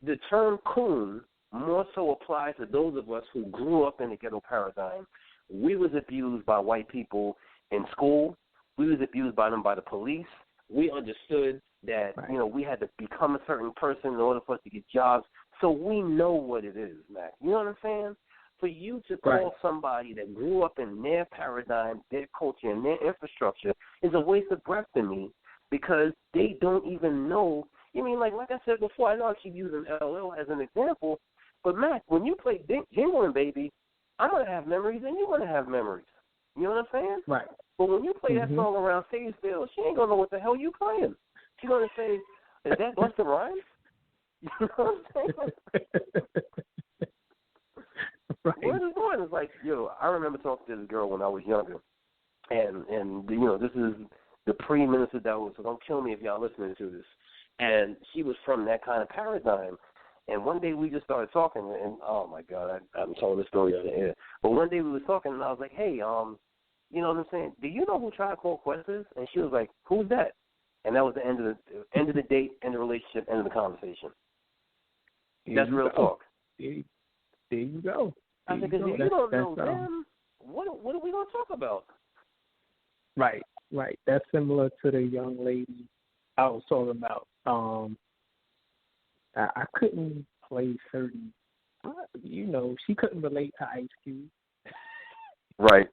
the term coon more so applies to those of us who grew up in the ghetto paradigm. We was abused by white people in school. We was abused by them by the police. We understood that, we had to become a certain person in order for us to get jobs. So we know what it is, Mac. You know what I'm saying? For you to call somebody that grew up in their paradigm, their culture, and their infrastructure is a waste of breath to me because they don't even know. You mean, like I said before, I know I keep using LL as an example, but, Mac, when you play Jingling Baby, I'm going to have memories and you're going to have memories. You know what I'm saying? Right. But when you play that song around Steele, she ain't going to know what the hell you playing. She's going to say, is that Busta Rhymes? You know what I'm saying? Right. What is going? It's like, I remember talking to this girl when I was younger, and this is the pre-Minister Dawood, so don't kill me if y'all listening to this. And she was from that kind of paradigm. And one day we just started talking, and oh my God, I'm telling this story on the air. But one day we were talking, and I was like, hey, you know what I'm saying? Do you know who Tribe Called Quest is? And she was like, who's that? And that was the end of the date, end of the relationship, end of the conversation. That's real talk. There you go. I said, because if you don't know them, what are we going to talk about? Right. That's similar to the young lady I was talking about. I couldn't play certain, she couldn't relate to Ice Cube. Right.